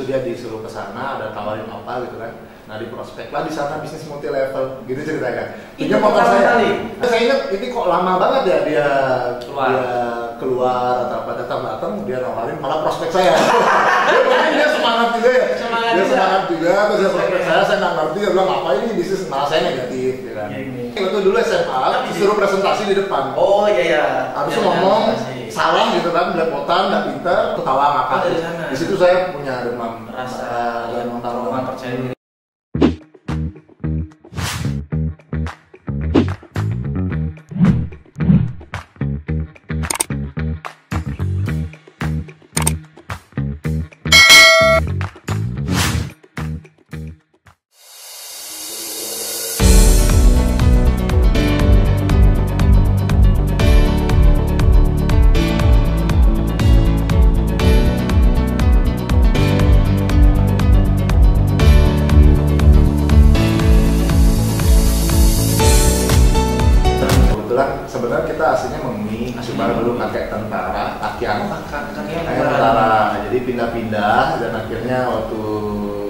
itu dia disuruh ke sana, ada tawarin apa gitu kan. Nah di prospek lah di sana bisnis multi level gitu ceritanya. Itu motor saya. Saya ingat ini kok lama banget ya dia keluar atau apa datang dia nawarin malah prospek saya. Dia semangat juga ya. Dia semangat juga terus dia prospek saya nggak ngerti dia bilang apa ini bisnis malah saya negatif ya kan. Waktu dulu SMA disuruh presentasi di depan. Oh iya. Habis ngomong salah gitu kan, belepotan, nggak pintar, ketawa ngakak. Di situ saya punya demam rasa demam percaya diri. Sebenarnya kita aslinya Memi, cuma dulu kakek tentara, kakek tentara, jadi pindah-pindah dan akhirnya waktu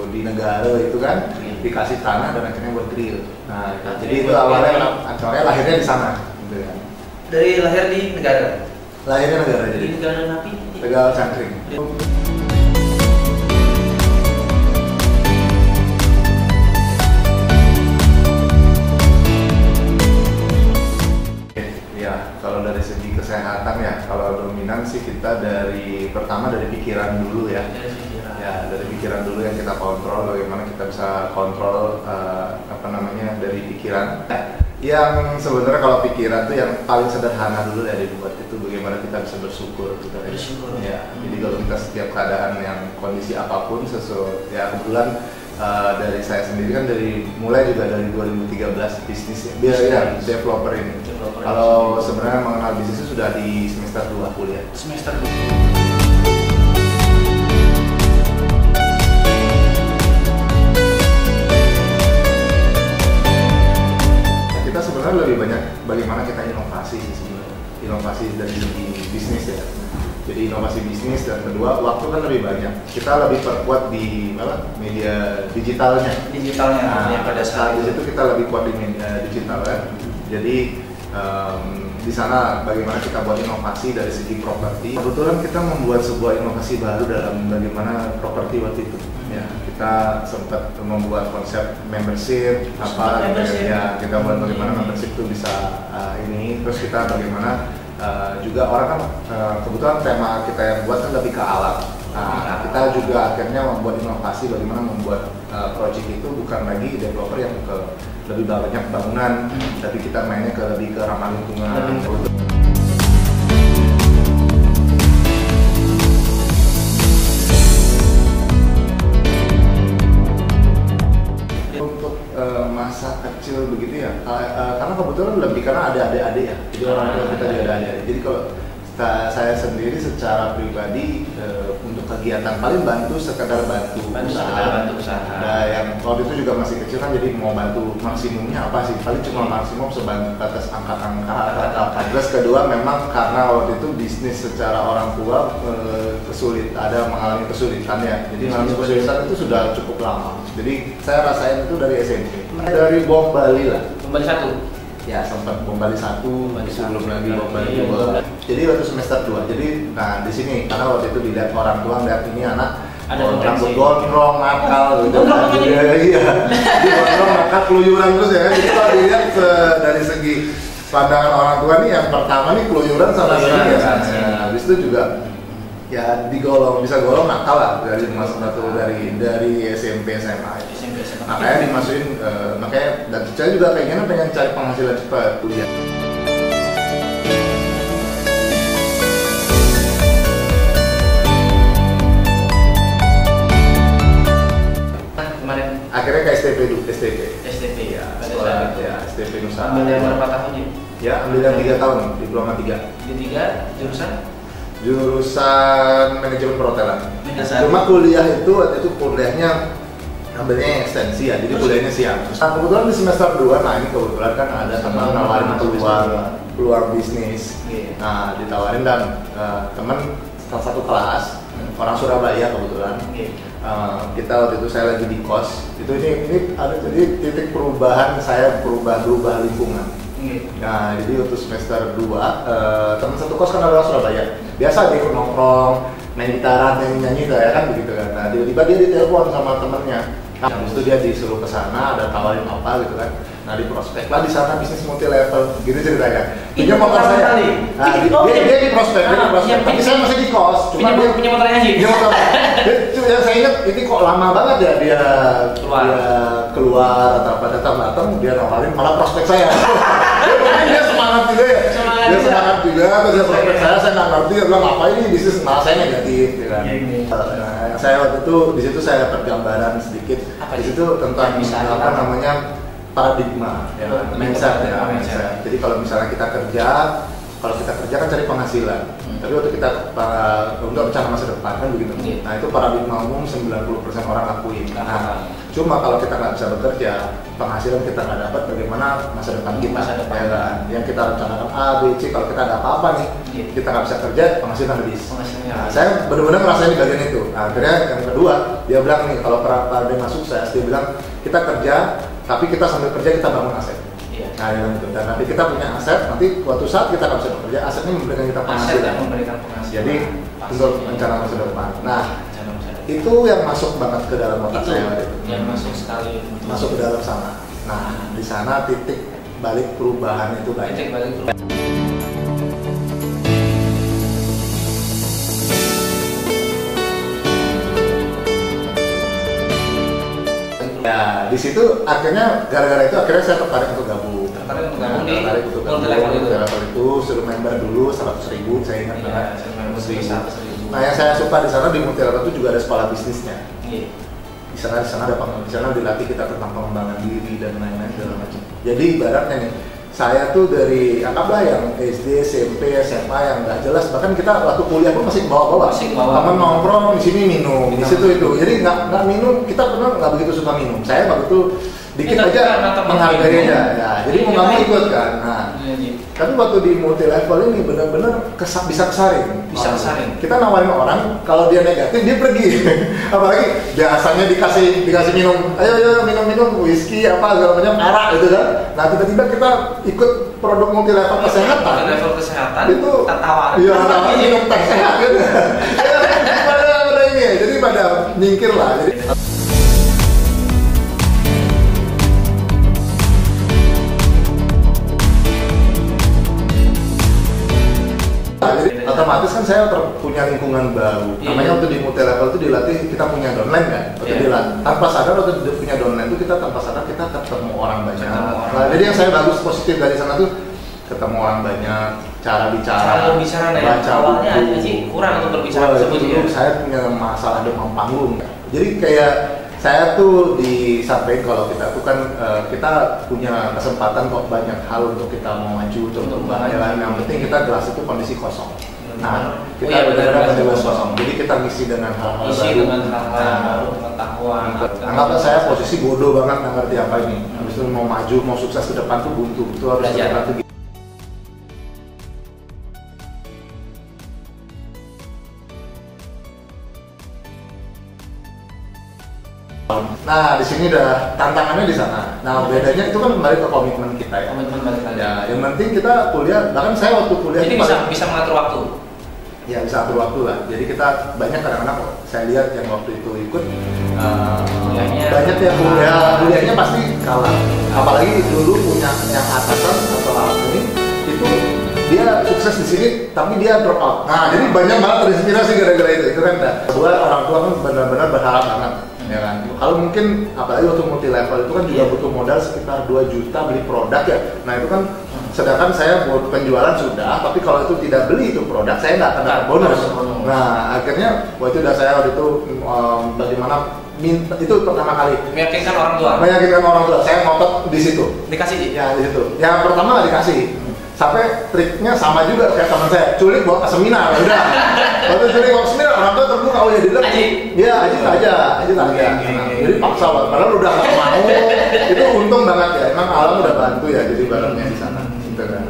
di negara itu kan dikasih tanah dan akhirnya buat grill. Nah, jadi itu awalnya lahirnya di sana, gitu kan. Dari lahir di negara. Lahirnya negara jadi. Di negara napi. Tegal Cangkring. Kalau dari segi kesehatan ya, kalau dominan sih kita pertama dari pikiran dulu ya. Dari pikiran dulu yang kita kontrol, bagaimana kita bisa kontrol dari pikiran. Yang sebenarnya kalau pikiran tuh yang paling sederhana dulu ya dibuat itu bagaimana kita bisa bersyukur gitu ya. Jadi kalau kita setiap keadaan yang kondisi apapun sesuai ya kebetulan dari saya sendiri kan mulai juga dari 2013 bisnis ya, developer ini. Kalau sebenarnya mengenal bisnis itu sudah di semester 2 kuliah. Semester 2. Kita sebenarnya lebih banyak bagaimana kita inovasi sih sebenarnya. Inovasi dari segi bisnis ya. Jadi inovasi bisnis dan kedua waktu kan lebih banyak. Kita lebih perkuat di media digitalnya. Nah, pada saat itu kita lebih kuat di media digital kan. Jadi di sana bagaimana kita buat inovasi dari segi properti. Kebetulan kita membuat sebuah inovasi baru dalam bagaimana properti waktu itu. Ya, kita sempat membuat konsep membership ya kita buat bagaimana membership itu bisa terus kita bagaimana juga orang kan kebetulan tema kita yang buat kan lebih ke alam. Nah, kita juga akhirnya membuat inovasi bagaimana membuat project itu bukan lagi developer yang lebih banyak bangunan, tapi kita mainnya lebih ke ramah lingkungan. Untuk masa kecil begitu ya, karena kebetulan lebih karena ada adik-adik ya, jadi orang tua kita juga ada adik-adik. Jadi kalau saya sendiri secara pribadi untuk kegiatan paling bantu sekedar bantu usaha. Nah, yang waktu itu juga masih kecil kan, jadi mau bantu maksimumnya apa sih? Paling cuma maksimum sebatas angkat-angkat. Terus kedua memang karena waktu itu bisnis secara orang tua mengalami kesulitan ya. Jadi mengalami kesulitan itu sudah cukup lama. Jadi saya rasain itu dari SMP. Dari Bom Bali lah. Bom Bali 1. Ya sempat Bom Bali 1, sebelum lagi Bom Bali 2. Jadi waktu semester 2. Jadi nah di sini karena waktu itu dilihat orang tua ngeliat ini anak rambut gondrong, nakal gitu. Iya. Jadi gondrong, nakal, keluyuran terus ya. Jadi kalau dilihat dari segi pandangan orang tua nih yang pertama nih keluyuran sama sekali ya. Habis itu juga ya bisa golong nakal lah dari SMP SMA. Makanya dimasukin dan saya juga pengen cari penghasilan cepat kuliah. Kemarin akhirnya ke STP ya, sekolah ya STP Nusa. Ambil yang berapa tahun ya? Ya ambil yang 3 tahun, diploma 3. Di 3 jurusan manajemen perhotelan. Cuma kuliah itu waktu itu kuliahnya ambilnya yang ekstensi ya, jadi kuliahnya siang. Nah kebetulan di semester 2, nah ini kebetulan kan ada teman nawarin peluang bisnis. Nah ditawarin dan teman satu kelas, orang Surabaya kebetulan. kita waktu itu saya lagi di kos. Itu ini ada jadi titik perubahan saya berubah lingkungan. Nah, jadi waktu semester 2 teman satu kos kan adalah Surabaya. Biasa dia ikut nongkrong, main gitaran, nyanyi ya kan begitu kan. Nah, tiba-tiba dia ditelepon sama temennya. Habis itu dia disuruh ke sana, ada tawarin apa gitu kan. Nah, di prospek lah di sana bisnis multi level gitu ceritanya. Punya motor saya. Nah, dia di prospek, tapi saya masih di kos. Cuma dia punya motornya sih. Dia motor. Yang saya ingat ini kok lama banget ya dia keluar atau apa datang dia nawarin malah prospek saya. Dia semangat juga ya. Dia semangat juga, terus dia prospek saya nggak ngerti, dia bilang apa ini bisnis, malah saya negatif, gitu kan. Saya waktu itu di situ saya dapat gambaran sedikit. Di situ tentang apa namanya paradigma, ya, mindset ya. Jadi kalau misalnya kita kerja kan cari penghasilan. Tapi waktu kita untuk rencana masa depan kan begitu. Nah itu paradigma umum 90% orang lakuin. Nah, cuma kalau kita nggak bisa bekerja, penghasilan kita nggak dapat, bagaimana masa depan kita? Ya kan? Yang kita rencanakan A, B, C, kalau kita ada apa-apa nih, kita nggak bisa kerja, penghasilan habis. Nah, saya benar-benar ngerasain di bagian itu. Nah, akhirnya yang kedua, dia bilang nih, kalau paradigma sukses, dia bilang kita kerja, tapi kita sambil kerja kita bangun aset. Nah, gitu. Dan nanti kita punya aset, nanti waktu saat kita nggak bisa bekerja, asetnya memberikan kita penghasilan. Jadi untuk rencana masa depan. Nah, itu yang masuk banget ke dalam otak saya. Yang masuk sekali. Masuk ke dalam sana. Nah, di sana titik balik perubahan itu banyak. Titik balik perubahan. Ya, di situ akhirnya gara-gara itu akhirnya saya tertarik untuk gabung. Tertarik untuk gabung di level itu, suruh member dulu 100.000 saya ingat banget. Nah, yang saya suka di sana di multi level itu juga ada sekolah bisnisnya. Di sana ada dilatih kita tentang pengembangan diri dan lain-lain segala macam. Jadi ibaratnya nih, saya tuh dari anggaplah yang SD, SMP, SMA yang nggak jelas, bahkan kita waktu kuliah pun masih bawa-bawa. Teman nongkrong di sini minum, di situ itu. Jadi nggak minum, kita pernah nggak begitu suka minum. Saya waktu itu dikit aja menghargainya. Ya, jadi mau nggak mau ikut kan. Nah, tapi waktu di multi level ini benar-benar bisa kesaring. Kita nawarin orang, kalau dia negatif dia pergi. Apalagi biasanya dikasih minum, ayo minum whisky apa segala macam arak gitu kan. Nah tiba-tiba kita ikut produk multi level kesehatan. Itu tertawa. Iya, minum teh sehat gitu. Pada ini, jadi pada nyingkir lah. Jadi otomatis kan saya punya lingkungan baru. Namanya waktu di multi level itu dilatih kita punya downline kan. Tanpa sadar waktu punya downline itu kita tanpa sadar kita ketemu orang banyak. Nah, jadi yang saya bagus positif dari sana tuh ketemu orang banyak, cara bicara, baca awalnya aja sih kurang untuk berbicara sebetulnya. Saya punya masalah demam panggung. Jadi kayak saya tuh disampaikan kalau kita tuh kan kita punya kesempatan kok banyak hal untuk kita mau maju untuk berubah. Yang penting kita gelas itu kondisi kosong. Nah, kita benar-benar gelas kosong. Jadi kita ngisi dengan hal-hal baru, pengetahuan. Anggaplah saya posisi bodoh banget, nggak ngerti apa ini. Habis itu mau maju, mau sukses ke depan tuh buntu. Itu harus strategi. Nah, di sini udah tantangannya di sana. Nah, bedanya itu kan kembali ke komitmen kita ya. Komitmen balik lagi. Ya, yang penting kita kuliah, bahkan saya waktu kuliah jadi bisa mengatur waktu. Ya, bisa atur waktu lah. Jadi kita banyak kadang-kadang saya lihat yang waktu itu ikut banyak yang kuliahnya pasti kalah. Apalagi dulu punya yang atasan atau ini itu dia sukses di sini tapi dia drop out. Nah, jadi banyak banget terinspirasi gara-gara itu. Itu kan kedua orang tua kan benar-benar berharap banget. Ya kan? Kalau mungkin apalagi waktu multi level itu kan juga butuh modal sekitar 2 juta beli produk ya. Nah itu kan sedangkan saya buat penjualan sudah, tapi kalau itu tidak beli itu produk saya nggak akan dapat bonus. Nah akhirnya waktu itu bagaimana itu pertama kali meyakinkan orang tua. Saya ngotot di situ. Dikasih ya di situ. Yang pertama nggak dikasih. Sampai triknya sama juga kayak teman saya, culik bawa ke seminar, udah. Waktu culik bawa ke seminar, orang tua terbuka, oh ya dia bilang, iya aja. Jadi paksa banget, padahal udah nggak mau. Itu untung banget ya, emang alam udah bantu ya, jadi barangnya di sana, gitu kan.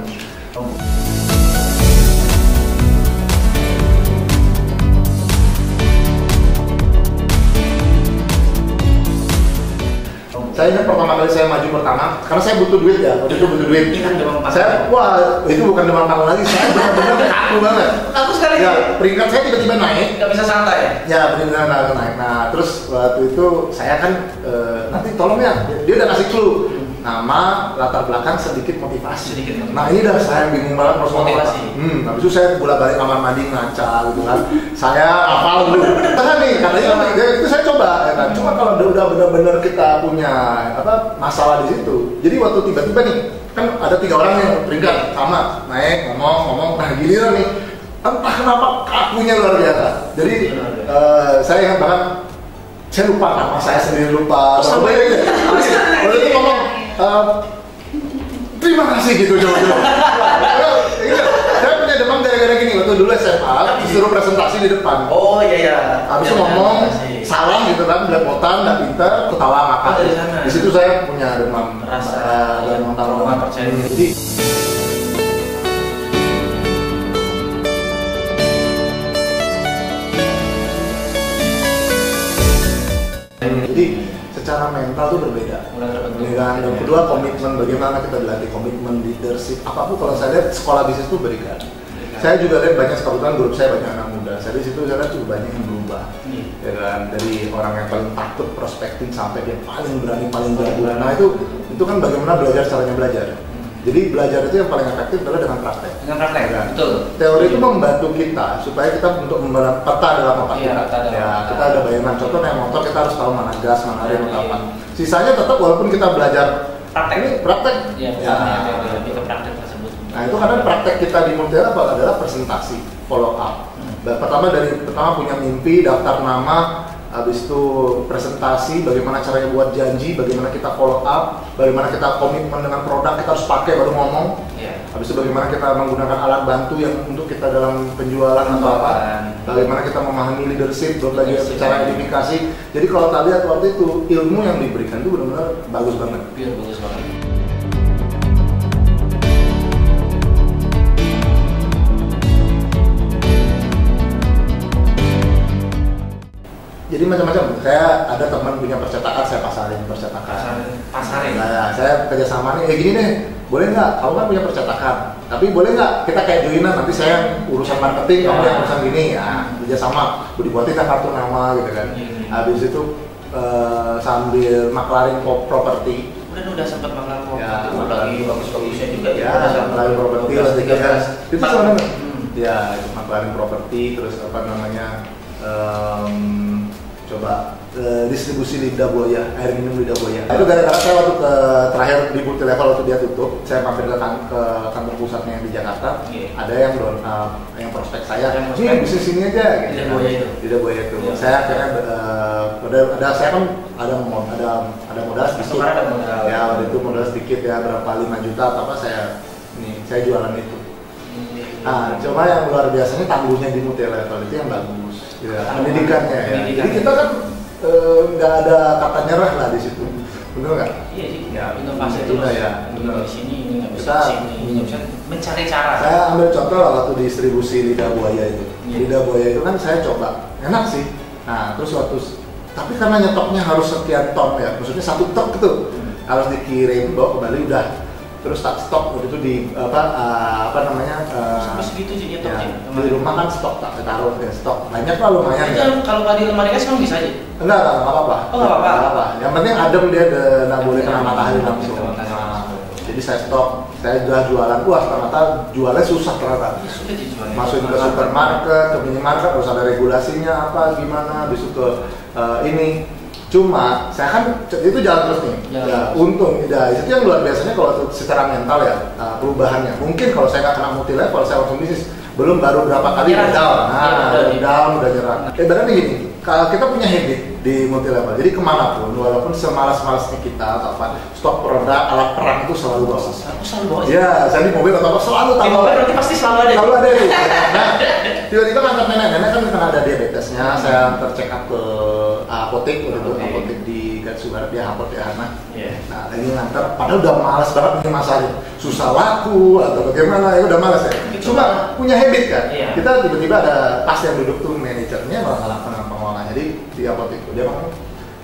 Saya ingat pertama kali saya maju pertama, karena saya butuh duit ya, waktu itu butuh duit. Saya, wah itu bukan demam panggung lagi, saya benar-benar kaku banget. Aku sekali. Ya, peringkat saya tiba-tiba naik. Gak bisa santai ya? Ya, benar-benar naik. Nah, terus waktu itu saya kan nanti tolong ya, dia udah kasih clue. Nama, latar belakang, sedikit motivasi. Nah ini dah saya bingung banget harus motivasi. Habis itu saya bolak balik kamar mandi ngaca gitu kan. Saya hafal dulu. Nah nih katanya itu saya coba ya kan. Cuma kalau udah benar-benar kita punya masalah di situ. Jadi waktu tiba-tiba nih kan ada 3 orang yang peringkat sama naik ngomong. Nah giliran nih entah kenapa kakunya luar biasa. Jadi saya ingat banget. Saya lupa nama saya sendiri lupa. Sampai waktu itu ngomong terima kasih gitu coba. Saya punya demam gara-gara gini. Waktu dulu SMA disuruh presentasi di depan. Oh iya. Habis itu ngomong salah gitu kan, belepotan, nggak pintar, ketawa ngakak. Di situ saya punya demam. Demam percaya. Jadi secara mental tuh berbeda. Dan yang kedua komitmen, bagaimana kita dilatih komitmen, leadership, apapun. Kalau saya lihat sekolah bisnis tuh berikan. Saya juga lihat banyak, kebetulan grup saya banyak anak muda. Saya di situ saya lihat juga banyak yang berubah. Ya kan, dari orang yang paling takut prospecting sampai dia paling berani, paling jago. Nah itu kan bagaimana belajar caranya belajar. Jadi belajar itu yang paling efektif adalah dengan praktek. Dengan praktek, ya, betul. Teori itu membantu kita supaya kita untuk membuat peta dalam otak kita. Ya, kita ada bayangan. Contoh naik motor kita harus tahu mana gas, mana rem, atau apa. Sisanya tetap walaupun kita belajar praktek. Ini praktek. Ya, kita praktek tersebut. Nah itu karena praktek kita di Multilevel adalah presentasi, follow up. Pertama punya mimpi, daftar nama. Habis itu presentasi, bagaimana caranya buat janji, bagaimana kita follow up, bagaimana kita komitmen dengan produk, kita harus pakai baru ngomong. Habis itu bagaimana kita menggunakan alat bantu yang untuk kita dalam penjualan atau apa. Bagaimana kita memahami leadership, belajar secara edifikasi. Jadi kalau tadi lihat waktu itu, ilmu yang diberikan itu benar-benar bagus banget. Bagus banget. Jadi macam-macam. Saya ada teman punya percetakan, saya pasarin percetakan. Pasarin. Nah, saya kerjasama nih, gini deh, boleh nggak? Kamu kan punya percetakan, tapi boleh nggak kita kayak joinan? Nanti saya urusan marketing, kamu yang urusan gini, ya kerjasama. Dibuatin kartu nama gitu kan. Habis itu sambil maklarin properti. Udah sempat maklarin properti. Ya, lagi bagus-bagusnya juga. Ya, maklarin properti. Itu sebenarnya. Ya, maklarin properti, terus apa namanya? Coba distribusi lidah buaya, air minum lidah buaya. Itu gara-gara saya waktu terakhir di Multilevel waktu dia tutup, saya mampir ke kantor pusatnya yang di Jakarta. Ada yang prospek saya, ini bisnis ini aja. Lidah buaya itu. Lidah buaya itu. Saya akhirnya saya kan ada modal sedikit. Ya waktu itu modal sedikit ya berapa 5 juta atau apa saya jualan itu. Nah, cuma yang luar biasanya tangguhnya di Multilevel itu yang bagus. Ya, pendidikannya ya. Jadi kita kan nggak ada kata nyerah lah di situ, benar nggak? Iya sih. Ya, inovasi itu ya. Di sini ini nggak bisa di sini, ini nggak bisa mencari cara. Saya ambil contoh waktu distribusi lidah buaya itu. Lidah buaya itu kan saya coba, enak sih. Nah terus tapi karena nyetoknya harus sekian ton ya, maksudnya 1 ton gitu harus dikirim bawa ke Bali udah. Terus stok waktu itu di sampai segitu sih nyetoknya. Ya, di rumah kan stok tak taruh ya stok banyak lah lumayan ya. Kalau nggak di lemari kan bisa aja. Enggak apa-apa. Oh nggak apa-apa. Yang penting adem dia nggak boleh kena matahari langsung. Jadi saya stok, saya jualan. Wah ternyata jualnya susah ternyata. Masukin ke supermarket, ke minimarket harus ada regulasinya apa gimana. Besok ke ini. Cuma saya kan itu jalan terus nih. Ya, untung ya itu yang luar biasanya kalau secara mental ya perubahannya. Mungkin kalau saya nggak kena Multilevel, saya langsung bisnis. Belum baru berapa kali down. Udah nyerah. Berarti gini, kalau kita punya habit di Multilevel, jadi kemanapun, walaupun semalas-malasnya kita atau apa, stok produk, alat perang itu selalu bawa. Selalu bawa. Ya, saya di mobil atau apa selalu tahu. Di mobil berarti pasti selalu ada. Selalu ada itu. Nah, tiba-tiba kantor nenek kan karena ada diabetesnya, saya check up ke apotek waktu itu, apotek di Gatsu Barat, dia apotek anak. Nah, ini ngantar, padahal udah malas banget nih masanya, susah laku atau bagaimana, ya udah malas ya. Cuma punya habit kan, kita tiba-tiba ada pas yang duduk tuh manajernya malah pengelola, jadi di apotek itu dia ngomong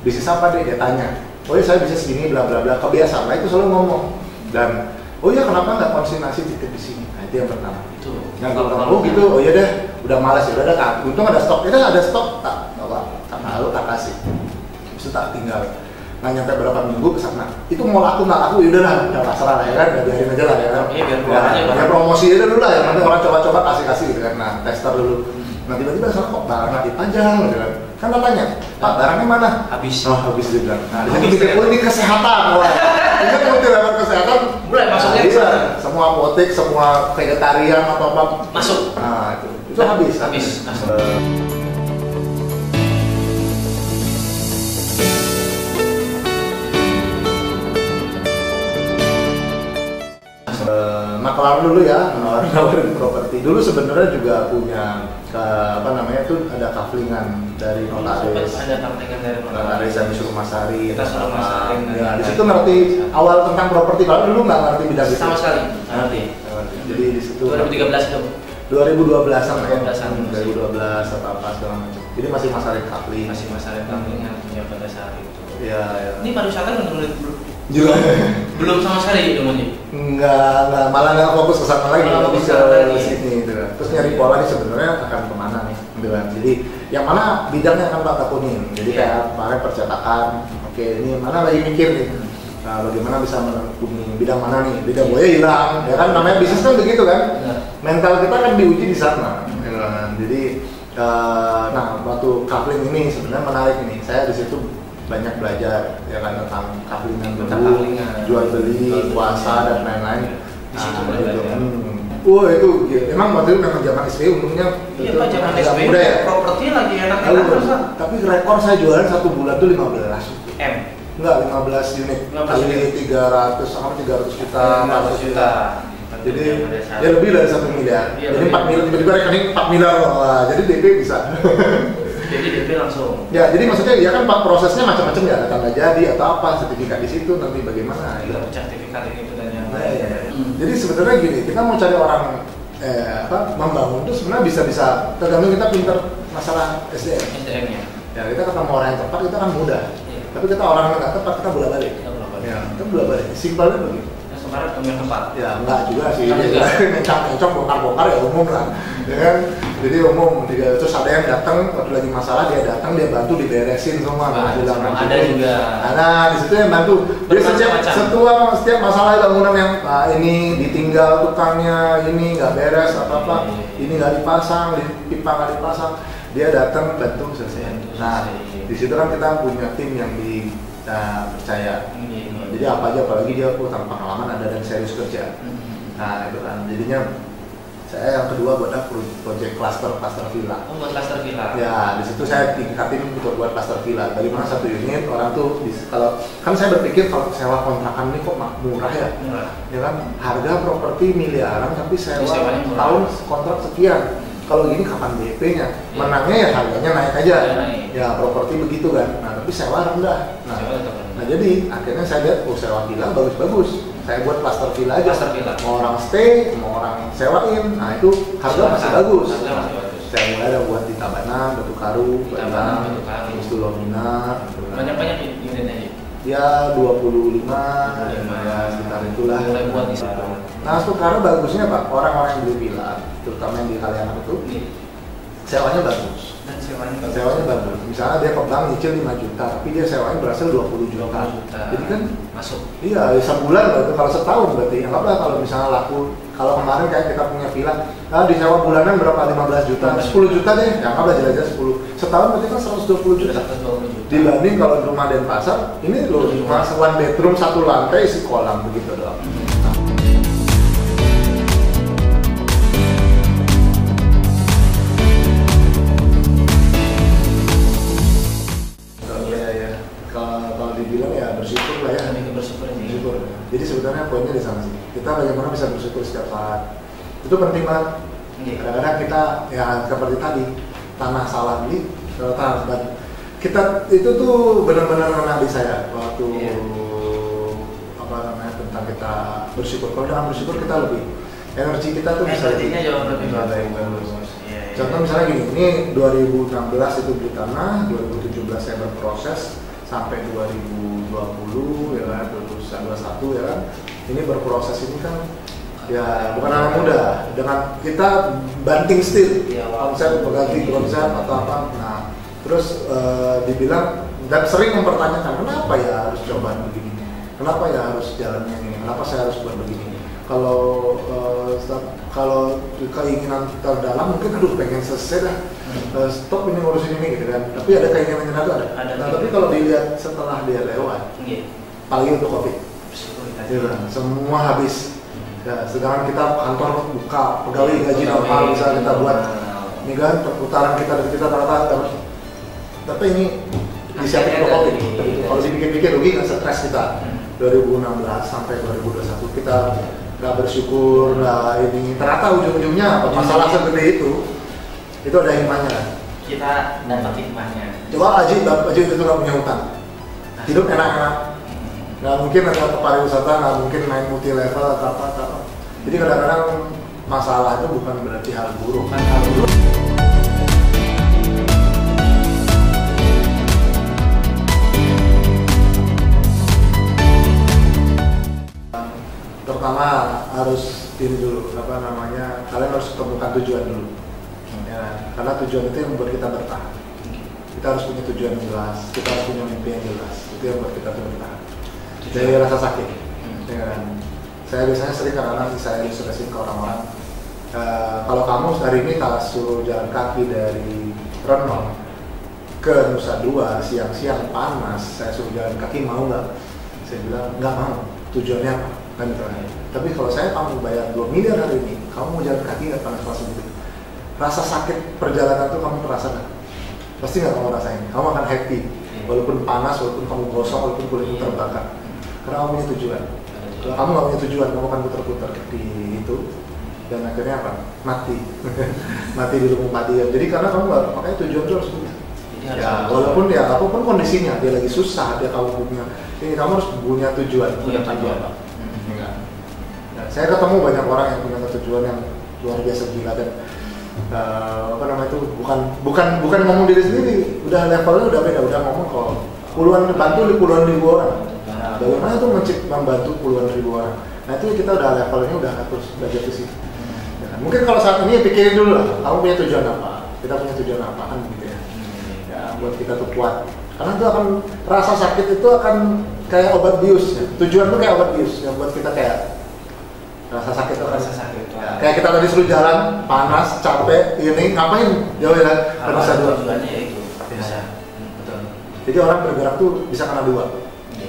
bisnis apa deh, dia tanya. oh ya saya bisa segini bla bla bla, kebiasaan lah itu selalu ngomong. Dan oh ya kenapa nggak konsignasi titip di sini? Nah, itu yang pertama. Itu. Yang kedua, oh gitu, oh ya deh, udah malas ya, udah ada, untung ada stok, ada stok tak, tak malu tak kasih, itu tak tinggal. Nggak nyampe berapa minggu ke sana, itu mau laku nggak laku, yaudah lah, udah pasrah lah ya kan, udah biarin aja lah ya kan. Iya, biar promosi aja dulu lah, yang nanti orang coba-coba kasih gitu kan, nah tester dulu. Nah tiba-tiba sana kok barangnya dipajang gitu kan tanya, Pak barangnya mana? Habis. Oh habis dia bilang. Nah di situ mikir, oh ini kesehatan, wah. Ini kan multi level kesehatan, mulai masuknya iya, semua apotek, semua vegetarian atau apa masuk. Nah itu habis. Makelar dulu ya, nawarin properti. Dulu sebenarnya juga punya ada kaflingan dari notaris. Ada kaflingan dari notaris yang disuruh masarin. Kita suruh masarin. Ya, di situ ngerti awal tentang properti. Kalau dulu nggak ngerti bidang itu. Sama sekali. Ngerti. Jadi di situ 2013 itu. 2012-an ya. 2012 atau apa segala macam. Jadi masih masarin kafling. Masih masarin kaflingan punya pada saat itu. Iya. Ini pariwisata benar-benar juga belum sama sekali gitu Mondi? Enggak, malah nggak fokus ke sana lagi, fokus ke sini gitu. Terus nyari pola nih sebenarnya akan kemana nih gitu kan. Jadi yang mana bidangnya akan Pak tekunin. Jadi kayak kemarin percetakan, oke ini mana lagi mikir nih. Nah, bagaimana bisa menekuni bidang mana nih? Bidang gue hilang, ya kan namanya bisnis kan begitu kan. Mental kita kan diuji di sana. Gitu kan. Jadi nah waktu coupling ini sebenarnya menarik nih. Saya di situ banyak belajar ya kan tentang kaflingan dulu, jual beli, puasa dan lain-lain. Di situ gitu. Wah itu emang waktu itu memang zaman SBY untungnya iya Pak, zaman SBY muda ya. Properti lagi enak tapi rekor saya jualan satu bulan tuh 15 M. Enggak, 15 unit. Kali 300 sama 300 juta, 400 juta. Jadi ya lebih dari 1 miliar. Jadi 4 miliar, tiba-tiba rekening 4 miliar. Wah, jadi DP bisa. Jadi DP langsung. Ya, jadi maksudnya ya kan prosesnya macam-macam ya, tanda jadi atau apa, sertifikat di situ nanti bagaimana. Kita sertifikat ini itu dan yang lain. Jadi sebenarnya gini, kita mau cari orang membangun itu sebenarnya bisa tergantung kita pintar masalah SDM. Ya, kita ketemu orang yang tepat kita kan mudah. Iya. Tapi kita orang yang nggak tepat kita bolak-balik. Ya, kita bolak-balik. Simpelnya begitu. Kemarin temuin tempat. Ya, enggak juga sih. Mencang-mencong bongkar-bongkar ya umum lah. Ya kan? Jadi umum, terus ada yang datang waktu lagi masalah dia datang dia bantu diberesin semua. Ada juga. Nah, di situ yang bantu. Dia setiap masalah bangunan yang ini ditinggal tukangnya, ini nggak beres apa ini nggak dipasang, pipa nggak dipasang, dia datang bantu selesai. Nah, di situ kan kita punya tim yang percaya. Jadi apa aja, apalagi dia tanpa pengalaman ada dan serius kerja. Nah itu kan jadinya saya yang kedua buat project cluster villa. Oh, buat cluster villa. Ya di situ saya tingkatin untuk buat cluster villa. Bagaimana satu unit orang tuh kalau kan saya berpikir kalau sewa kontrakan ini kok murah ya. Ya kan harga properti miliaran tapi sewa tahun kontrak sekian. Kalau gini kapan DP-nya? Menangnya ya harganya naik aja. Ya properti begitu kan. Nah tapi sewa rendah. Nah jadi akhirnya saya lihat sewa villa bagus-bagus. Saya buat cluster villa aja. Mau orang stay, mau orang sewain. Nah itu harga masih bagus. Saya mulai ada buat di Tabanan, Batu Karu, Lomina. Banyak unitnya ya 25 ya sekitar itulah. Nah sekarang bagusnya Pak, orang-orang yang beli villa terutama yang di Kalianak itu sewanya bagus. Sewanya bagus. Misalnya dia ke bank nyicil 5 juta tapi dia sewanya berhasil 20 juta. Jadi kan masuk. Iya, sebulan berarti kalau setahun berarti anggaplah kalau misalnya laku kalau kemarin kayak kita punya villa disewa bulanan berapa 15 juta, 10 juta deh, ya anggaplah jelas 10. Setahun berarti kan 120 juta. Dibanding kalau rumah Denpasar, ini loh cuma one bedroom 1 lantai isi kolam begitu doang. Kalau dibilang ya bersyukur lah ya. Bersyukur. Jadi sebenarnya poinnya di sana sih. Kita bagaimana bisa bersyukur setiap saat. Itu penting banget. Kadang-kadang kita ya seperti tadi tanah salah beli, tanah beli. Kita itu tuh benar-benar kena di saya waktu apa namanya tentang kita bersyukur. Kalau dengan bersyukur kita lebih energi kita tuh bisa jauh lebih bagus. Contoh misalnya gini, ini 2016 itu beli tanah, 2017 saya berproses, sampai 2020 ya kan, 2021 ya kan, ini berproses ini kan ya bukan anak muda, dengan kita banting still konsep berganti konsep atau apa. Nah terus dibilang dan sering mempertanyakan kenapa ya harus cobaan begini, kenapa ya harus jalannya ini, kenapa saya harus buat begini. Kalau keinginan terdalam mungkin aduh pengen selesai dah, stop ini ngurusin ini gitu kan, tapi ada keinginan yang ada. Nah, tapi kalau dilihat setelah dia lewat, apalagi untuk COVID, ya, semua habis. Ya, sedangkan kita kantor buka, pegawai gaji normal bisa kita buat, ini kan perputaran kita dari kita rata-rata, tapi ini disiapin untuk COVID. Kalau dipikir-pikir rugi nggak stres kita. 2016 sampai 2021 kita nggak bersyukur, nggak ini ternyata ujung-ujungnya masalah seperti itu ada hikmahnya. Kita dapat hikmahnya. Coba Aji itu nggak punya utang, hidup enak-enak, nggak mungkin ada ke pariwisata, nggak mungkin main multi level atau apa. Jadi kadang-kadang masalah itu bukan berarti hal buruk. Pertama harus ini dulu, kalian harus temukan tujuan dulu. Ya, karena tujuan itu yang membuat kita bertahan. Kita harus punya tujuan yang jelas, kita harus punya mimpi yang jelas. Itu yang membuat kita bertahan. Dari rasa sakit. Ya, kan? Saya biasanya sering kadang-kadang saya ilustrasiin ke orang-orang. Kalau kamu hari ini kalau suruh jalan kaki dari Renong ke Nusa Dua siang-siang panas, saya suruh jalan kaki mau nggak? Saya bilang nggak mau. Tujuannya apa? Tapi kalau saya kamu bayar 2 miliar hari ini, kamu mau jalan kaki nggak panas-panas gitu? Rasa sakit perjalanan itu kamu merasakan? Pasti nggak kamu rasain. Kamu akan happy, walaupun panas, walaupun kamu gosong, walaupun kulitmu terbakar. Karena kamu punya tujuan. Kalau kamu nggak punya tujuan, kamu akan putar-putar di itu, dan akhirnya apa? Mati, mati di lubung mati. Jadi karena kamu nggak, makanya tujuan itu harus punya. Ya, walaupun ya apapun kondisinya, dia lagi susah, dia kamu punya, ini kamu harus punya tujuan. Punya tujuan. Saya ketemu banyak orang yang punya tujuan yang luar biasa gila dan bukan ngomong diri sendiri, udah levelnya udah beda, udah ngomong kalau puluhan ribu orang. Bagaimana itu membantu puluhan ribu orang. Nah itu kita udah levelnya udah terus belajar ke situ. Ya, mungkin kalau saat ini pikirin dulu lah, kamu punya tujuan apa, kita punya tujuan apa kan gitu ya. Ya buat kita tuh kuat. Karena itu akan rasa sakit itu akan kayak obat bius. Ya. Tujuan tuh kayak obat bius yang buat kita kayak rasa sakit itu ya. Kayak kita tadi suruh jalan panas capek ini ngapain jauh ya kan bisa dua tujuannya itu bisa betul. Jadi orang bergerak tuh bisa kena dua.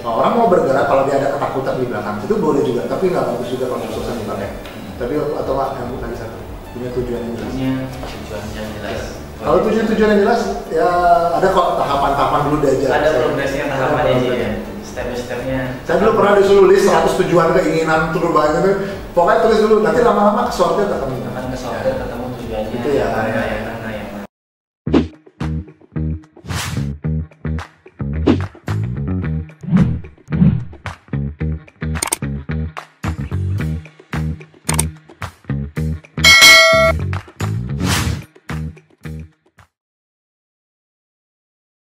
Nah, orang mau bergerak kalau dia ada ketakutan di belakang itu boleh juga, tapi nggak bagus juga kalau susah dipakai. Tapi atau nggak yang tadi satu punya tujuan yang jelas. Tujuan yang jelas. Kalau tujuan yang jelas ya ada kok tahapan-tahapan dulu diajar. Ada progresnya tahapannya aja ya. Step-stepnya. Saya dulu pernah disuruh list 100 tujuan keinginan turun banyak itu. Pokoknya tulis dulu, nanti lama-lama kesortir ketemu. Ketemu tujuannya. Itu ya.